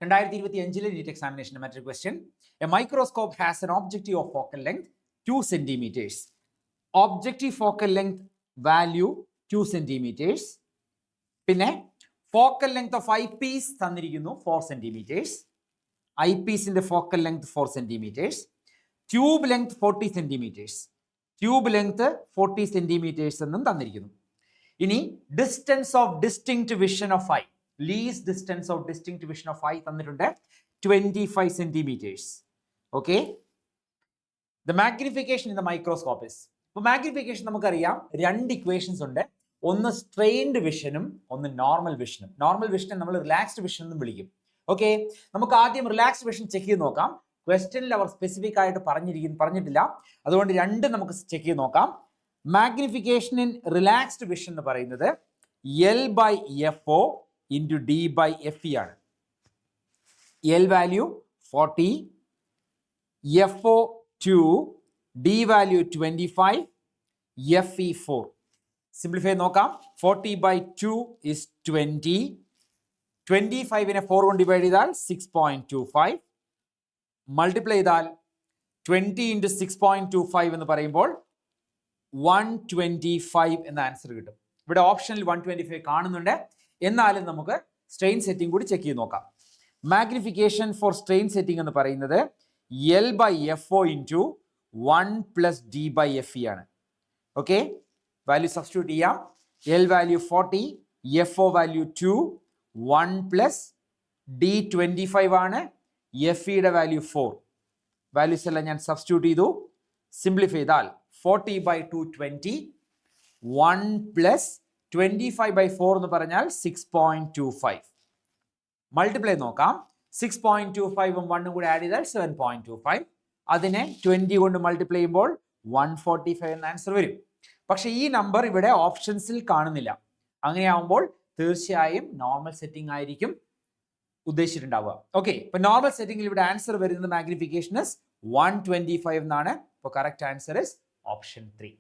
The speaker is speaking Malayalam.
2025 NEET examination method question. A microscope has an objective of focal length 2 centimeters. Objective focal length value 2 centimeters. പിന്നെ focal length of eyepiece തന്നിരിക്കുന്നു 4 centimeters. Eyepiece in the focal length 4 centimeters. Tube length 40 centimeters. Tube length 40 centimeters എന്നും തന്നിരിക്കുന്നു. ഇനി distance of distinct vision of eye. Least distance of distinct vision of eye തന്നിട്ടുണ്ട് 25 centimeters. Okay. The magnification in the microscope is. അപ്പോൾ മാഗ്നിഫിക്കേഷൻ നമുക്കറിയാം രണ്ട് ഇക്വേഷൻസ് ഉണ്ട്. ഒന്ന് സ്ട്രെയിൻഡ് വിഷനും ഒന്ന് നോർമൽ വിഷനും. നോർമൽ വിഷനെ നമ്മൾ റിലാക്സ്ഡ് വിഷൻ എന്നും വിളിക്കും. ഓക്കെ, നമുക്ക് ആദ്യം റിലാക്സ്ഡ് വിഷൻ ചെക്ക് ചെയ്ത് നോക്കാം. ക്വസ്റ്റ്യനിൽ അവർ സ്പെസിഫിക് ആയിട്ട് പറഞ്ഞിട്ടില്ല, അതുകൊണ്ട് രണ്ട് നമുക്ക് ചെക്ക് ചെയ്ത് നോക്കാം. മാഗ്നിഫിക്കേഷൻ ഇൻ റിലാക്സ്ഡ് വിഷൻ എന്ന് പറയുന്നത് L/FO into D/FE ആണ്. L value 40, FO 2, D value 25, FE 4. Simplify നോക്കാം. 40/2 is 20. 25നെ 4 കൊണ്ട് ഡിവൈഡ് ചെയ്താൽ 6.25. മൾട്ടിപ്ലൈ ചെയ്താൽ 20 into 6.25 എന്ന് പറയുമ്പോൾ 125 എന്ന ആൻസർ കിട്ടും. ഇവിടെ ഓപ്ഷനിൽ 125 കാണുന്നുണ്ട്. എന്നാലും നമുക്ക് സ്ട്രെയിൻ സെറ്റിംഗ് കൂടി ചെക്ക് ചെയ്ത് നോക്കാം. മാഗ്നിഫിക്കേഷൻ ഫോർ സ്ട്രെയിൻ സെറ്റിംഗ് എന്ന് പറയുന്നത് L/FO into 1 plus D/FE ആണ്. ഓക്കെ, വാല്യൂ സബ്സ്റ്റിറ്റ്യൂട്ട് ചെയ്യാം. L value 40, FO value 2, 1 plus D 25 ആണ്, FEയുടെ വാല്യൂ 4. വാല്യൂസ് എല്ലാം ഞാൻ സബ്സ്റ്റിറ്റ്യൂട്ട് ചെയ്തു. സിംപ്ലിഫൈ ചെയ്താൽ 40/2 20, 1 plus 25/4 എന്ന് പറഞ്ഞാൽ 6.25. മൾട്ടിപ്ലൈ നോക്കാം. 6.25ഉം 1ഉം കൂടി ആഡ് ചെയ്താൽ 7.25. അതിനെ 20 കൊണ്ട് മൾട്ടിപ്ലൈ ചെയ്യുമ്പോൾ 145 എന്ന ആൻസർ വരും. പക്ഷെ ഈ നമ്പർ ഇവിടെ ഓപ്ഷൻസിൽ കാണുന്നില്ല. അങ്ങനെയാവുമ്പോൾ തീർച്ചയായും നോർമൽ സെറ്റിംഗ് ആയിരിക്കും ഉദ്ദേശിച്ചിട്ടുണ്ടാവുക. ഓക്കെ, ഇപ്പൊ നോർമൽ സെറ്റിംഗിൽ ഇവിടെ ആൻസർ വരുന്നത് മാഗ്നിഫിക്കേഷൻ 125 എന്നാണ്. ഇപ്പോൾ കറക്റ്റ് ആൻസർ ഇസ് ഓപ്ഷൻ 3.